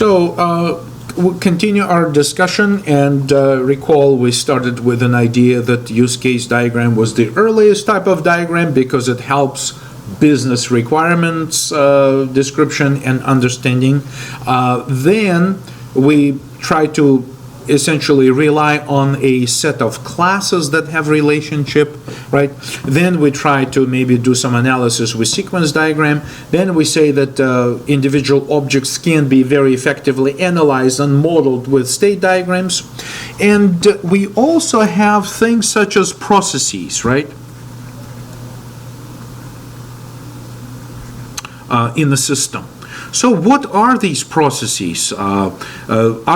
So we'll continue our discussion, and recall we started with an idea that use case diagram was the earliest type of diagram because it helps business requirements description and understanding. Then we try to essentially rely on a set of classes that have relationship, right? Then we try to maybe do some analysis with sequence diagram. Then we say that individual objects can be very effectively analyzed and modeled with state diagrams. And we also have things such as processes, right? In the system. So what are these processes? Are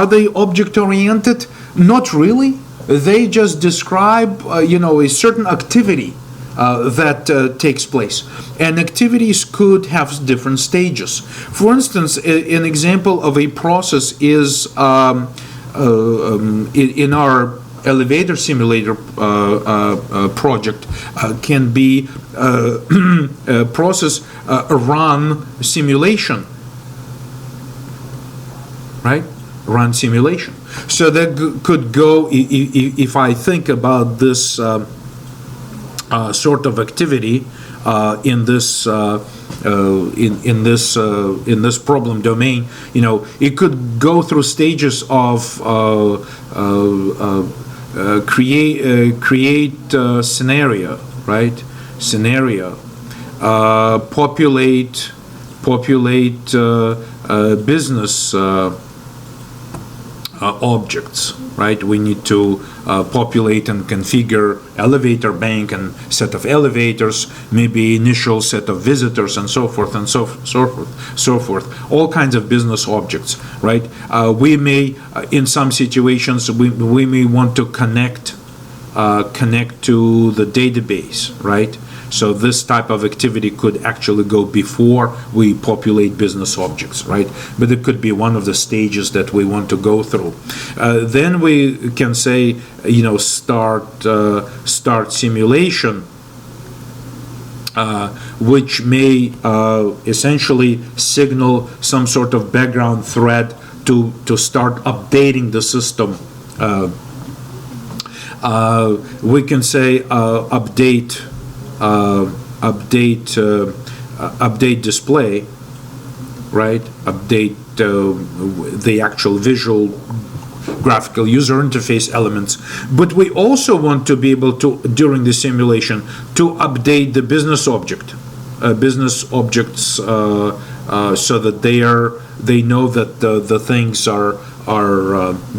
they object-oriented? Not really. They just describe, a certain activity that takes place. And activities could have different stages. For instance, an example of a process is in our elevator simulator project can be a process run simulation. Right? Run simulation. So that could go, if I think about this sort of activity in this problem domain, it could go through stages of create scenario, right? Scenario, populate business objects, right? We need to populate and configure elevator bank and set of elevators, maybe initial set of visitors, and so forth and so forth. All kinds of business objects, right? We may, in some situations, we may want to connect to the database, right? So this type of activity could actually go before we populate business objects, right? But it could be one of the stages that we want to go through. Then we can say, start simulation, which may essentially signal some sort of background thread to start updating the system. We can say update display, right? Update the actual visual graphical user interface elements. But we also want to be able to, during the simulation, to update the business objects so that they know that the things are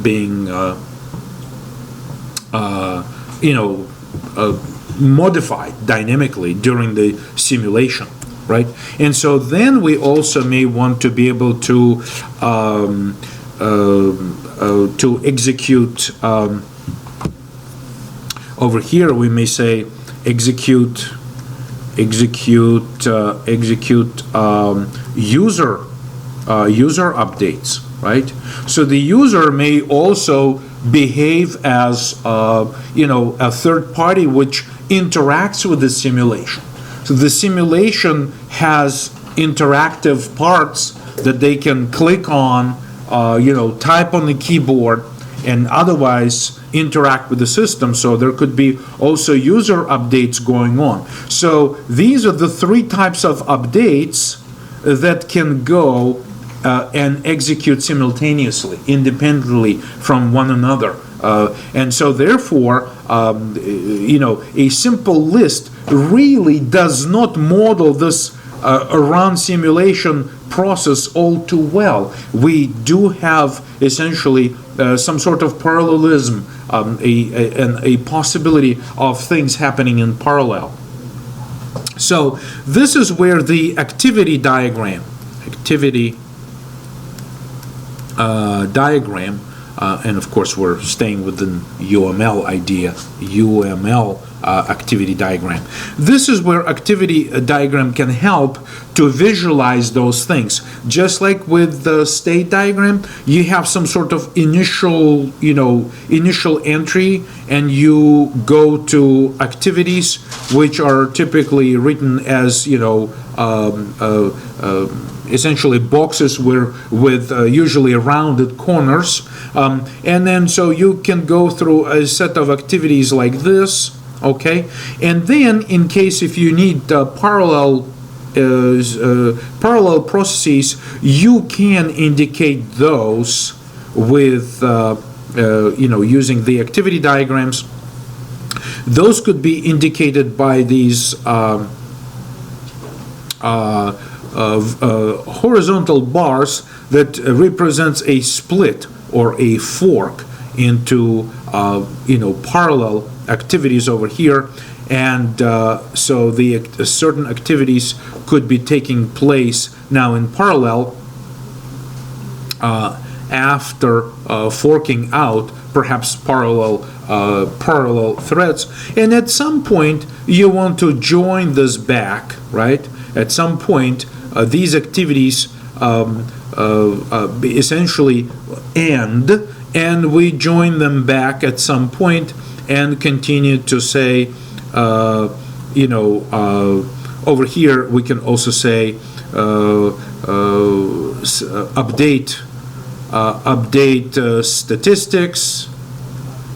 being modified dynamically during the simulation, right? And so then we also may want to be able to execute over here. We may say execute user updates, right? So the user may also behave as a third party which interacts with the simulation. So the simulation has interactive parts that they can click on, type on the keyboard, and otherwise interact with the system. So there could be also user updates going on. So these are the three types of updates that can go and execute simultaneously, independently from one another. And so therefore, a simple list really does not model this run simulation process all too well. We do have essentially some sort of parallelism, a possibility of things happening in parallel. So this is where the activity diagram, and of course we're staying within UML idea, UML activity diagram. This is where activity diagram can help to visualize those things. Just like with the state diagram, you have some sort of initial entry, and you go to activities which are typically written as essentially boxes with usually rounded corners. And then so you can go through a set of activities like this, okay? And then in case if you need parallel processes, you can indicate those with, using the activity diagrams. Those could be indicated by these horizontal bars that represents a split or a fork into parallel activities over here, and so the certain activities could be taking place now in parallel after forking out perhaps parallel threads, and at some point you want to join this back, right? At some point these activities essentially end, and we join them back at some point and continue to say, over here we can also say update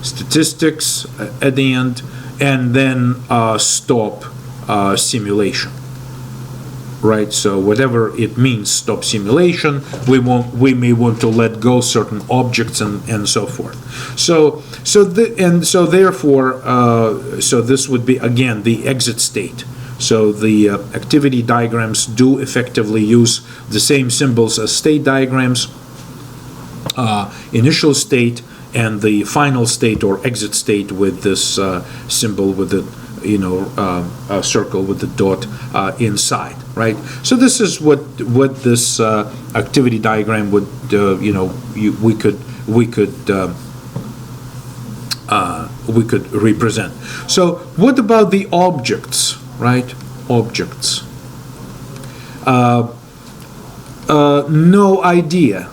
statistics at the end, and then stop simulation. Right, so whatever it means, stop simulation. We may want to let go certain objects and so forth. So therefore, this would be again the exit state. So the activity diagrams do effectively use the same symbols as state diagrams. Initial state and the final state or exit state with this symbol with the circle with the dot inside, right? So this is what this activity diagram would, we could represent. So what about the objects, right? Objects. No idea,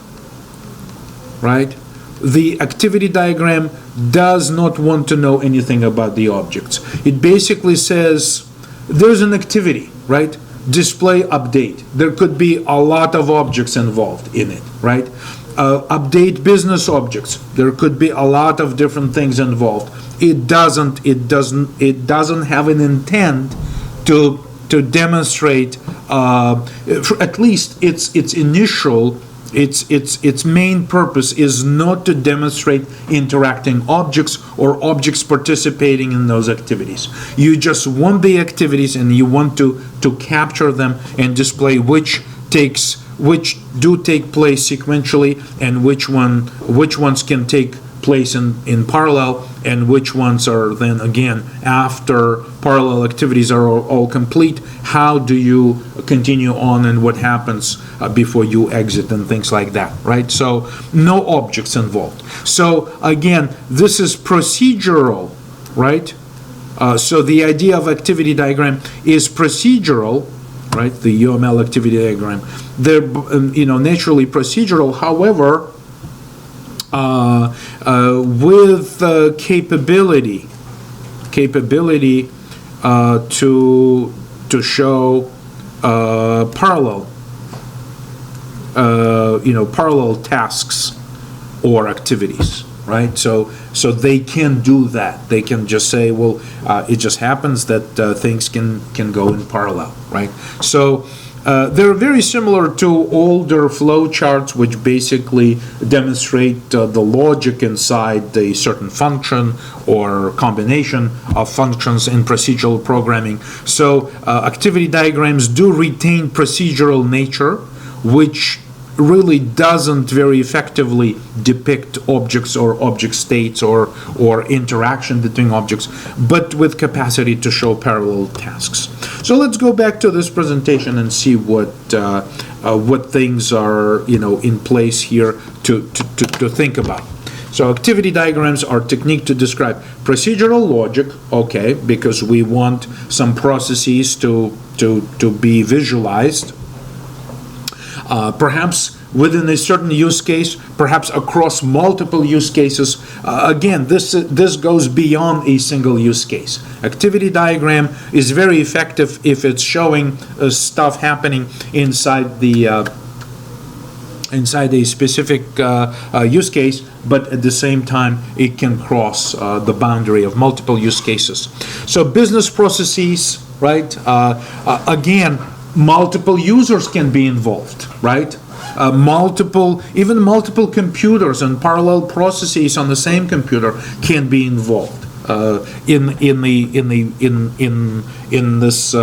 right? The activity diagram does not want to know anything about the objects. It basically says there's an activity, right? Display update. There could be a lot of objects involved in it, right? Update business objects. There could be a lot of different things involved. It doesn't have an intent to demonstrate at least its main purpose is not to demonstrate interacting objects or objects participating in those activities. You just want the activities and you want to capture them and display which do take place sequentially and which ones can take place in parallel, and which ones are then again after parallel activities are all complete. How do you continue on, and what happens before you exit and things like that, right? So no objects involved. So again, this is procedural, right? So the idea of activity diagram is procedural, right? The UML activity diagram, they're naturally procedural. However, with capability to show parallel tasks or activities, right? So they can do that. They can just say, well, it just happens that things can go in parallel, right? So they're very similar to older flowcharts, which basically demonstrate the logic inside a certain function or combination of functions in procedural programming. So activity diagrams do retain procedural nature, which really doesn't very effectively depict objects or object states or interaction between objects, but with capacity to show parallel tasks. So let's go back to this presentation and see what things are in place here to think about. So activity diagrams are technique to describe procedural logic, okay, because we want some processes to be visualized. perhaps within a certain use case, perhaps across multiple use cases. Again, this goes beyond a single use case. Activity diagram is very effective if it's showing stuff happening inside a specific use case, but at the same time it can cross the boundary of multiple use cases. So business processes, right? Again, multiple users can be involved, right? Even multiple computers and parallel processes on the same computer can be involved in this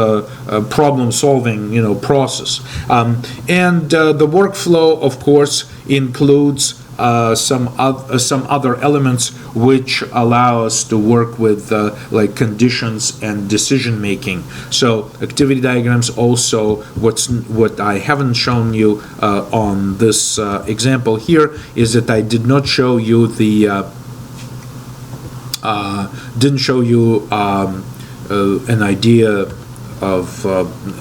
problem solving process. And the workflow, of course, includes some other elements which allow us to work with like conditions and decision making. So activity diagrams also, what I haven't shown you on this example here is that I did not show you the an idea of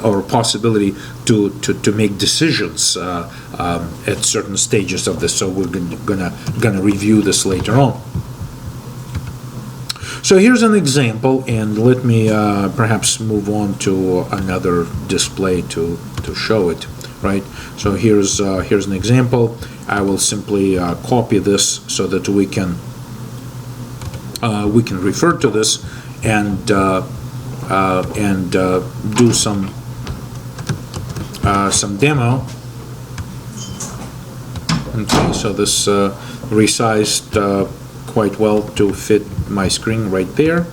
or possibility to make decisions at certain stages of this. So we're gonna review this later on. So here's an example, and let me perhaps move on to another display to show it. Right. So here's an example. I will simply copy this so that we can refer to this and do some demo. Okay, so this resized quite well to fit my screen right there,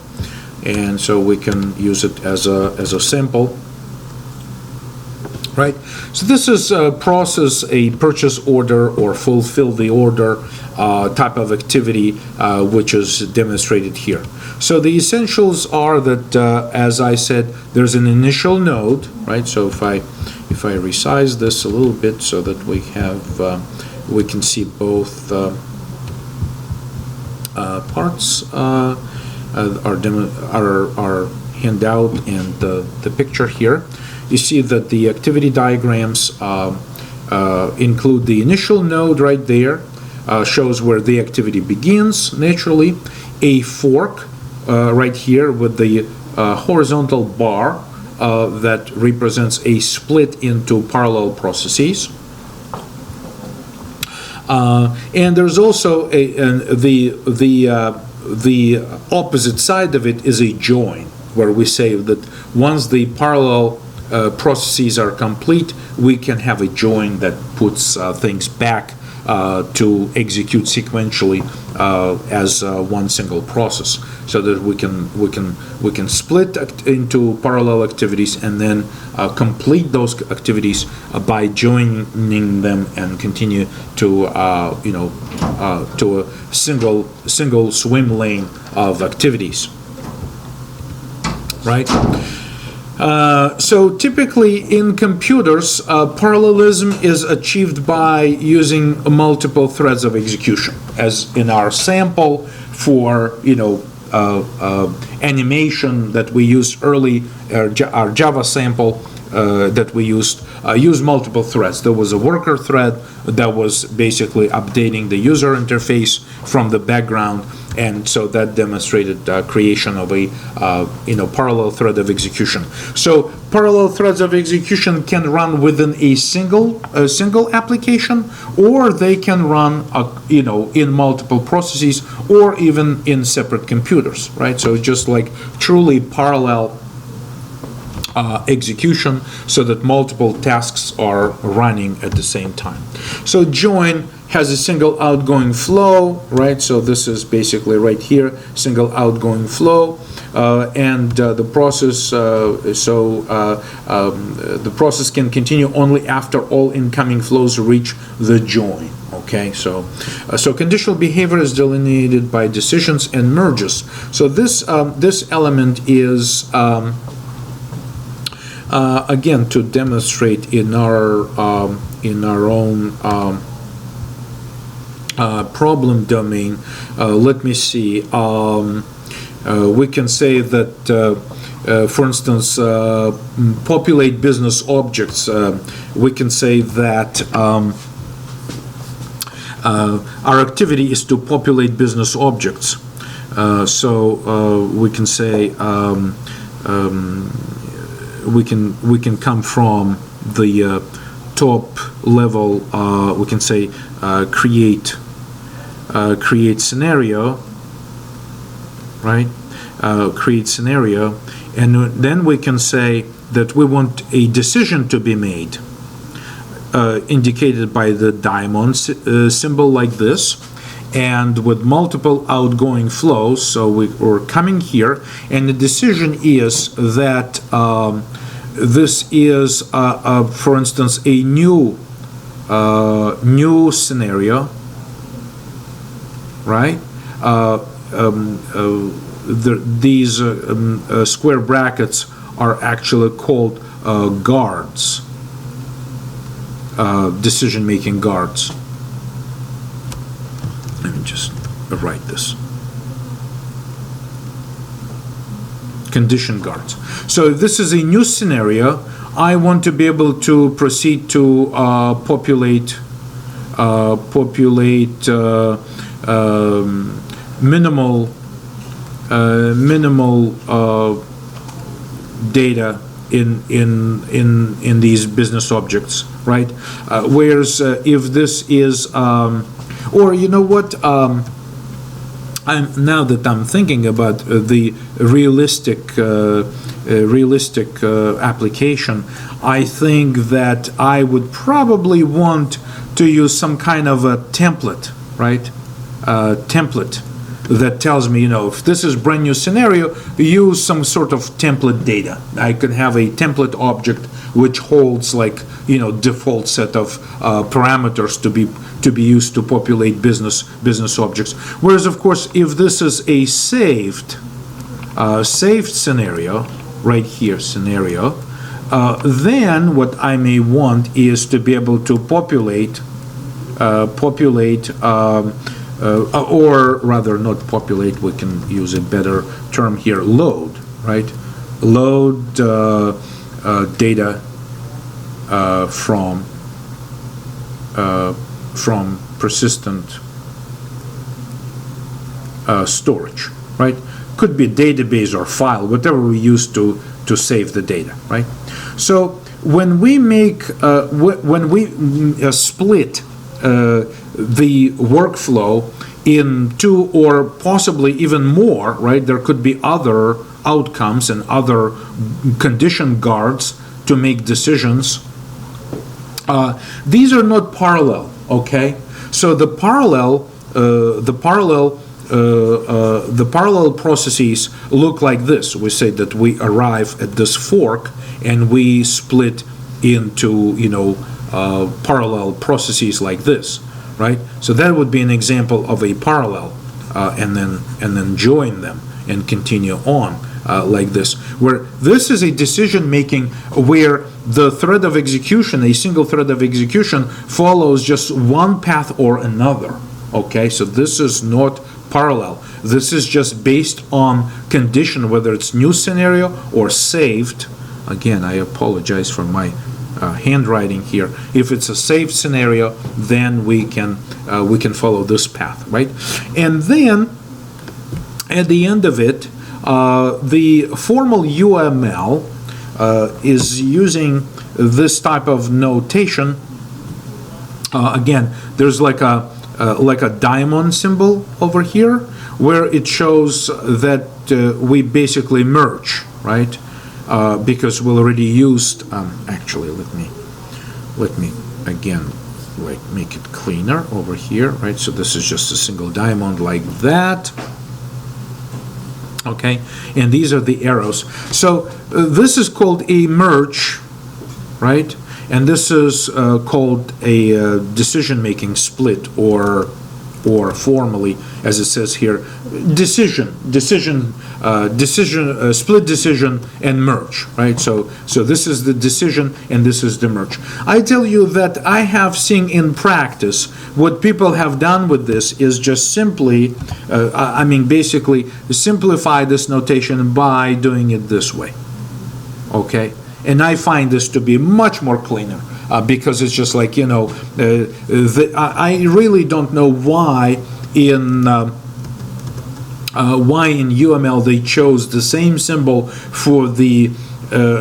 and so we can use it as a sample. Right. So this is process a purchase order or fulfill the order type of activity, which is demonstrated here. So the essentials are that, as I said, there's an initial node, right? So if I resize this a little bit so that we we can see both parts, our handout and the picture here. You see that the activity diagrams include the initial node right there, shows where the activity begins naturally, a fork right here with the horizontal bar that represents a split into parallel processes. And there's also the opposite side of it is a join, where we say that once the parallel processes are complete, we can have a join that puts things back to execute sequentially as one single process, so that we can split into parallel activities and then complete those activities by joining them and continue to to a single swim lane of activities. Right. So typically in computers, parallelism is achieved by using multiple threads of execution, as in our sample for animation that we used early, our Java sample that we used multiple threads. There was a worker thread that was basically updating the user interface from the background, and so that demonstrated creation of a parallel thread of execution. So parallel threads of execution can run within a single application, or they can run in multiple processes, or even in separate computers, right? So just like truly parallel execution, so that multiple tasks are running at the same time. So join has a single outgoing flow, right? So this is basically right here, single outgoing flow, and the process. The process can continue only after all incoming flows reach the join. Okay, so conditional behavior is delineated by decisions and merges. So this element is again to demonstrate in our own problem domain. Let me see. We can say that, for instance, populate business objects. We can say that our activity is to populate business objects. So we can say we can come from the top level. We can say create scenario, right? Create scenario, and then we can say that we want a decision to be made, indicated by the diamond symbol like this, and with multiple outgoing flows. So we're coming here, and the decision is that this is, for instance, a new scenario, right? These square brackets are actually called guards, decision-making guards. Let me just write this. Condition guards. So if this is a new scenario, I want to be able to proceed to populate minimal data in these business objects, right? Whereas if this is, or you know what? Now that I'm thinking about the realistic application, I think that I would probably want to use some kind of a template, right? Template that tells me, if this is brand new scenario, use some sort of template data. I could have a template object which holds default set of parameters to be used to populate business objects. Whereas, of course, if this is a saved scenario, right here, scenario, then what I may want is to be able to populate, or rather not populate, we can use a better term here, load, right? Load data from persistent storage, right? Could be a database or file, whatever we use to save the data, right? So when we make split the workflow in two or possibly even more, right? There could be other outcomes and other condition guards to make decisions. These are not parallel, okay? So the parallel processes look like this. We say that we arrive at this fork and we split into parallel processes like this, right? So that would be an example of a parallel, and then join them and continue on like this, where this is a decision making where the thread of execution, a single thread of execution, follows just one path or another. Okay, so this is not parallel. This is just based on condition, whether it's new scenario or saved. Again, I apologize for my handwriting here. If it's a saved scenario, then we can follow this path, right? And then at the end of it, the formal UML is using this type of notation. Again, there's like a diamond symbol over here, where it shows that we basically merge, right? Because we already used. Actually, let me again make it cleaner over here, right? So this is just a single diamond like that. Okay, and these are the arrows. So this is called a merge, right? And this is called a decision-making split or or formally, as it says here, split decision and merge, right? So this is the decision and this is the merge. I tell you that I have seen in practice what people have done with this is just simply, basically simplify this notation by doing it this way, okay? And I find this to be much more cleaner. Because it's just like, I really don't know why in UML they chose the same symbol for the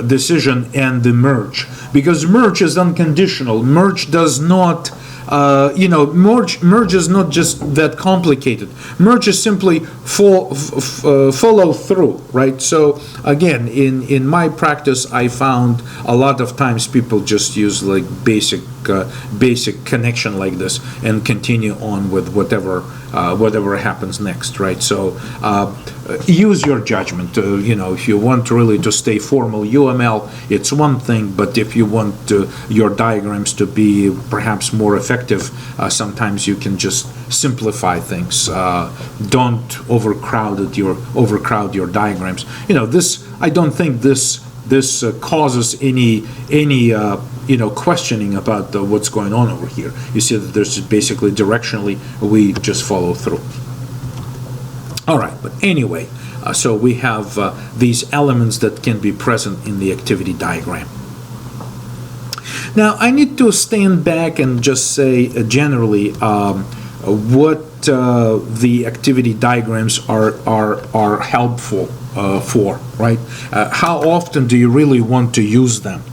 decision and the merge. Because merge is unconditional. Merge does not, merge is not just that complicated. Merge is simply follow through, right? So again, in my practice, I found a lot of times people just use like basic connection like this and continue on with whatever happens next, right? So use your judgment. If you want really to stay formal UML, it's one thing, but if you want your diagrams to be perhaps more effective, sometimes you can just simplify things. Don't overcrowd your diagrams. I don't think this causes any questioning about what's going on over here. You see that there's basically directionally we just follow through. All right, but anyway, so we have these elements that can be present in the activity diagram. Now, I need to stand back and just say generally what the activity diagrams are helpful for, right? How often do you really want to use them?